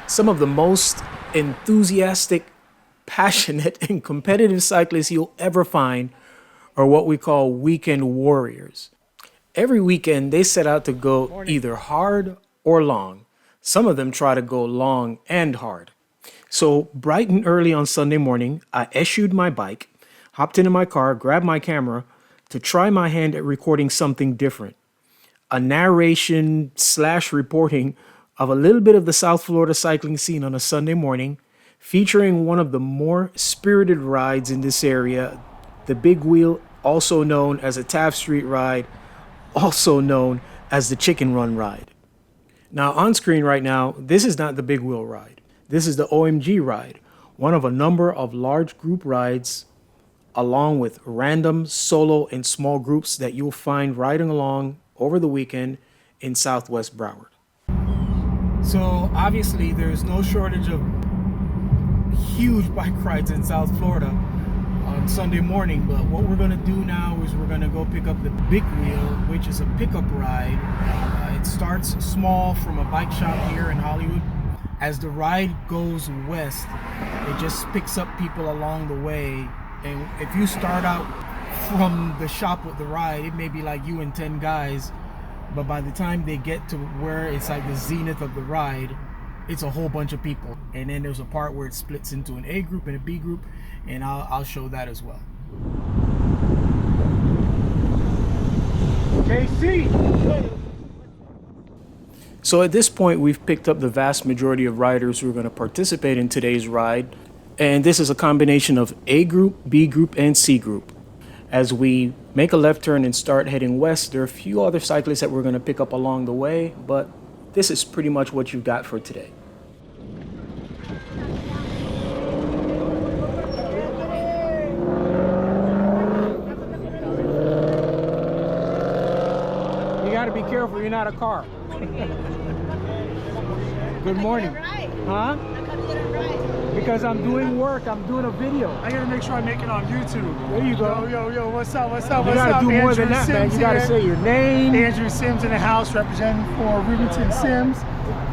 Some of the most enthusiastic, passionate, and competitive cyclists you'll ever find are what we call weekend warriors. Every weekend, they set out to go either hard or long. Some of them try to go long and hard. So bright and early on Sunday morning, I eschewed my bike, hopped into my car, grabbed my camera to try my hand at recording something different. A narration / reporting of a little bit of the South Florida cycling scene on a Sunday morning, featuring one of the more spirited rides in this area, the Big Wheel, also known as a Taft Street ride, also known as the Chicken Run ride. Now on screen right now, this is not the Big Wheel ride. This is the OMG ride, one of a number of large group rides along with random solo and small groups that you'll find riding along over the weekend in Southwest Broward. So obviously there's no shortage of huge bike rides in South Florida on Sunday morning, but what we're gonna do now is we're gonna go pick up the Big Wheel, which is a pickup ride. It starts small from a bike shop here in Hollywood. As the ride goes west, it just picks up people along the way. And if you start out from the shop with the ride, it may be like you and 10 guys, but by the time they get to where it's like the zenith of the ride, it's a whole bunch of people. And then there's a part where it splits into an A group and a B group, and I'll show that as well. KC! So at this point, we've picked up the vast majority of riders who are going to participate in today's ride. And this is a combination of A group, B group, and C group. As we make a left turn and start heading west, there are a few other cyclists that we're going to pick up along the way, but this is pretty much what you've got for today. You got to be careful, you're not a car. Good morning. Huh? Because I'm doing work, I'm doing a video. I gotta make sure I make it on YouTube. There you go. Yo, what's up, what's up, You what's up? gotta do more Andrew than that, man. Sims You gotta here. say your name. Andrew Sims in the house, representing for Rivington Sims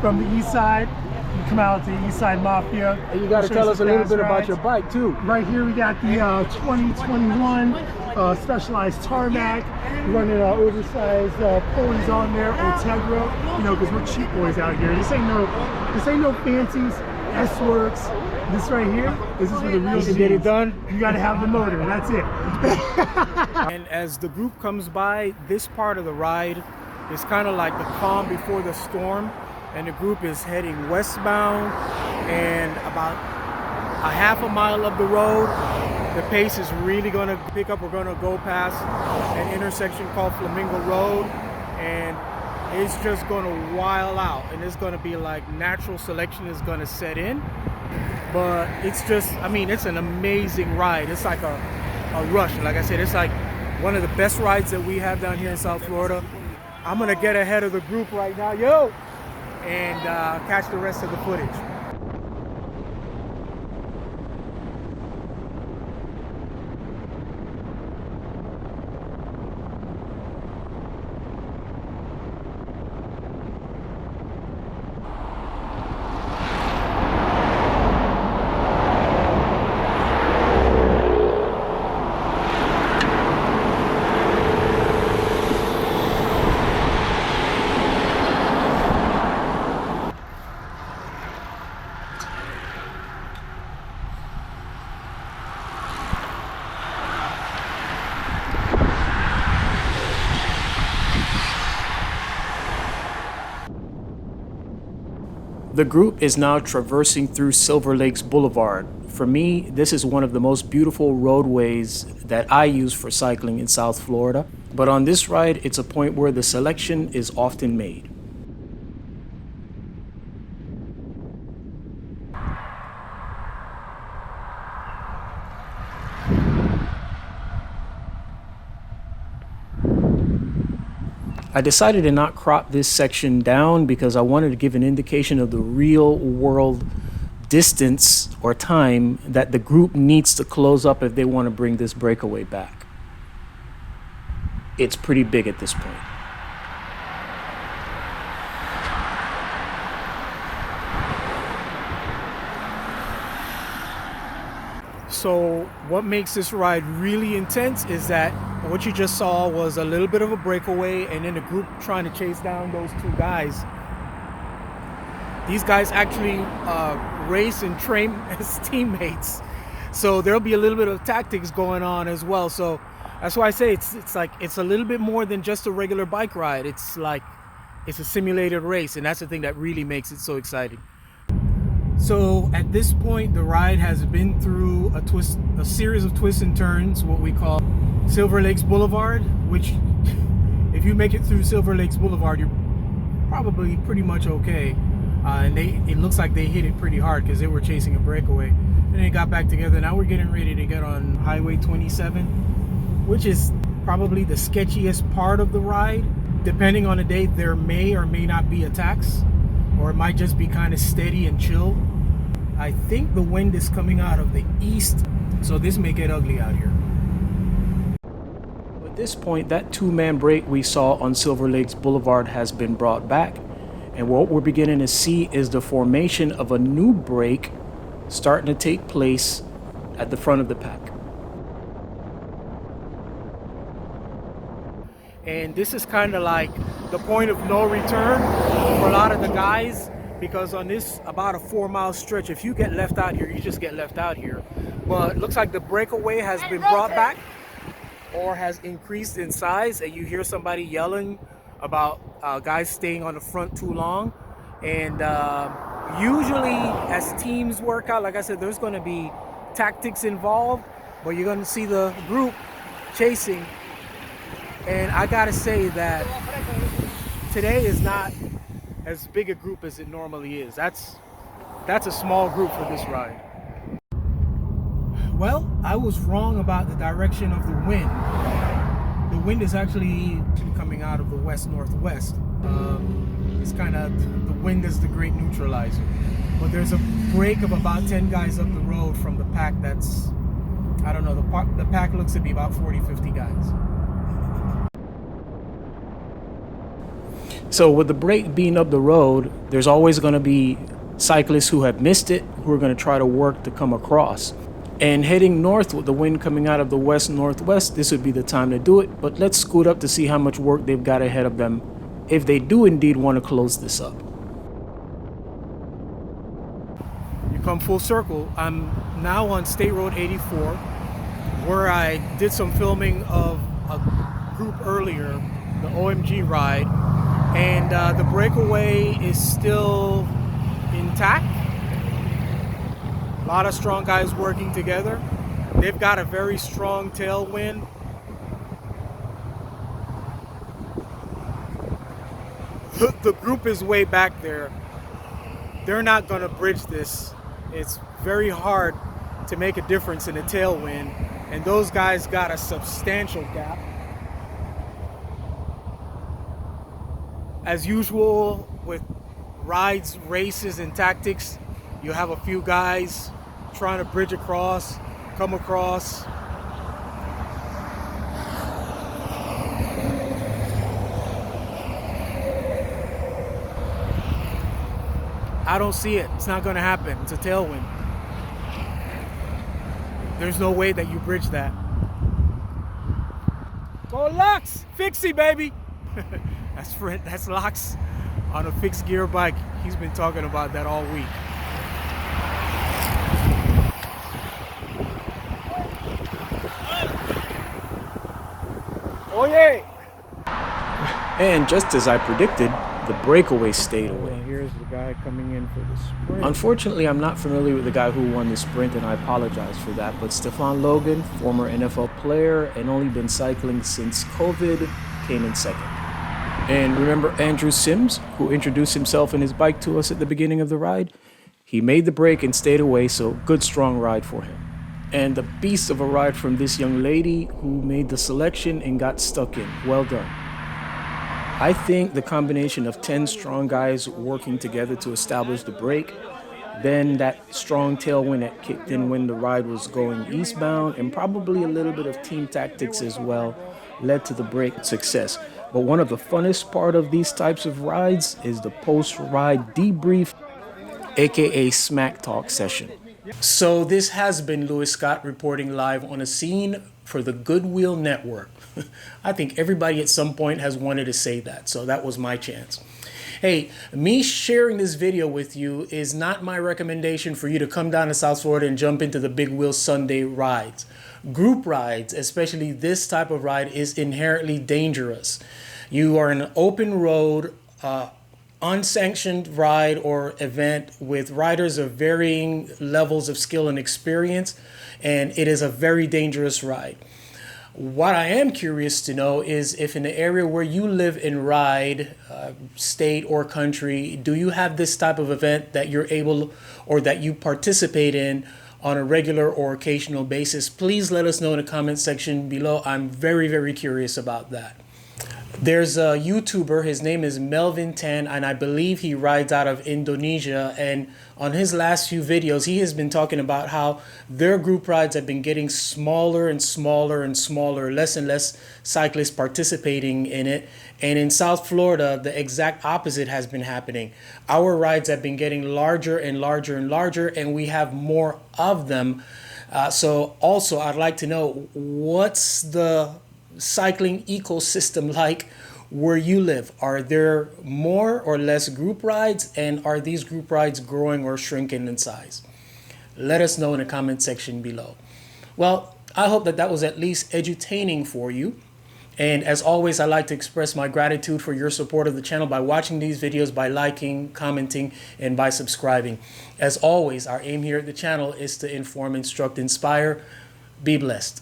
from the east side. You come out to the East Side Mafia. And you gotta tell us a little bit about your bike too. Right here we got the 2021 Specialized Tarmac. We're running oversized pulleys on there, Integra. You know, because we're cheap boys out here. This ain't no fancies. S-Works. This right here, this is for the real to get it done. You gotta have the motor, that's it. And as the group comes by, this part of the ride is kind of like the calm before the storm. And the group is heading westbound, and about a half a mile up the road, the pace is really gonna pick up. We're gonna go past an intersection called Flamingo Road, and it's just gonna wild out, and it's gonna be like natural selection is gonna set in. But it's just, I mean, it's an amazing ride. It's like a rush. Like I said, it's like one of the best rides that we have down here in South Florida. I'm gonna get ahead of the group right now, and catch the rest of the footage. The group is now traversing through Silver Lakes Boulevard. For me, this is one of the most beautiful roadways that I use for cycling in South Florida. But on this ride, it's a point where the selection is often made. I decided to not crop this section down because I wanted to give an indication of the real world distance or time that the group needs to close up if they want to bring this breakaway back. It's pretty big at this point. So what makes this ride really intense is that what you just saw was a little bit of a breakaway, and then the group trying to chase down those two guys. These guys actually race and train as teammates. So there'll be a little bit of tactics going on as well. So that's why I say it's like it's a little bit more than just a regular bike ride. It's like it's a simulated race, and that's the thing that really makes it so exciting. So at this point, the ride has been through a series of twists and turns, what we call Silver Lakes Boulevard, which if you make it through Silver Lakes Boulevard, you're probably pretty much okay. And it looks like they hit it pretty hard because they were chasing a breakaway. And they got back together. Now we're getting ready to get on Highway 27, which is probably the sketchiest part of the ride. Depending on the day, there may or may not be attacks, or it might just be kind of steady and chill. I think the wind is coming out of the east, so this may get ugly out here. At this point, that two-man break we saw on Silver Lakes Boulevard has been brought back, and what we're beginning to see is the formation of a new break starting to take place at the front of the pack. And this is kind of like the point of no return for a lot of the guys, because on this about a 4-mile stretch, if you get left out here, you just get left out here. But it looks like the breakaway has been brought back or has increased in size, and you hear somebody yelling about guys staying on the front too long. And usually as teams work out, like I said, there's going to be tactics involved, but you're going to see the group chasing. And I gotta say that today is not as big a group as it normally is. That's a small group for this ride. Well, I was wrong about the direction of the wind. The wind is actually coming out of the west-northwest. It's kind of, the wind is the great neutralizer. But there's a break of about 10 guys up the road from the pack that's, I don't know, the pack looks to be about 40, 50 guys. So with the break being up the road, there's always going to be cyclists who have missed it, who are going to try to work to come across. And heading north with the wind coming out of the west-northwest, this would be the time to do it. But let's scoot up to see how much work they've got ahead of them if they do indeed want to close this up. You come full circle. I'm now on State Road 84, where I did some filming of a group earlier, the OMG ride. And the breakaway is still intact. A lot of strong guys working together. They've got a very strong tailwind. The group is way back there. They're not going to bridge this. It's very hard to make a difference in the tailwind. And those guys got a substantial gap. As usual with rides, races, and tactics, you have a few guys trying to bridge across, come across. I don't see it. It's not going to happen. It's a tailwind. There's no way that you bridge that. Go Lux! Fixie, baby! That's Lux on a fixed gear bike. He's been talking about that all week. Oh yeah! And just as I predicted, the breakaway stayed away. And here's the guy coming in for the sprint. Unfortunately, I'm not familiar with the guy who won the sprint, and I apologize for that. But Stefan Logan, former NFL player and only been cycling since COVID, came in second. And remember Andrew Sims, who introduced himself and his bike to us at the beginning of the ride? He made the break and stayed away, so good strong ride for him. And the beast of a ride from this young lady who made the selection and got stuck in. Well done. I think the combination of 10 strong guys working together to establish the break, then that strong tailwind that kicked in when the ride was going eastbound, and probably a little bit of team tactics as well, led to the break success. But one of the funnest part of these types of rides is the post-ride debrief, aka smack talk session. So this has been Louis Scott reporting live on a scene for the Goodwill Network. I think everybody at some point has wanted to say that, so that was my chance. Hey, me sharing this video with you is not my recommendation for you to come down to South Florida and jump into the Big Wheel Sunday rides. Group rides, especially this type of ride, is inherently dangerous. You are in an open road, unsanctioned ride or event with riders of varying levels of skill and experience, and it is a very dangerous ride. What I am curious to know is if in the area where you live and ride, state or country, do you have this type of event that you're able or that you participate in on a regular or occasional basis? Please let us know in the comment section below. I'm very, very curious about that. There's a YouTuber, his name is Melvin Tan, and I believe he rides out of Indonesia. And on his last few videos, he has been talking about how their group rides have been getting smaller and smaller and smaller, less and less cyclists participating in it. And in South Florida, the exact opposite has been happening. Our rides have been getting larger and larger and larger, and we have more of them. So also, I'd like to know, what's the cycling ecosystem like where you live? Are there more or less group rides, and are these group rides growing or shrinking in size? Let us know in the comment section below. Well, I hope that was at least edutaining for you. And as always, I like to express my gratitude for your support of the channel by watching these videos, by liking, commenting, and by subscribing. As always, our aim here at the channel is to inform, instruct, inspire. Be blessed.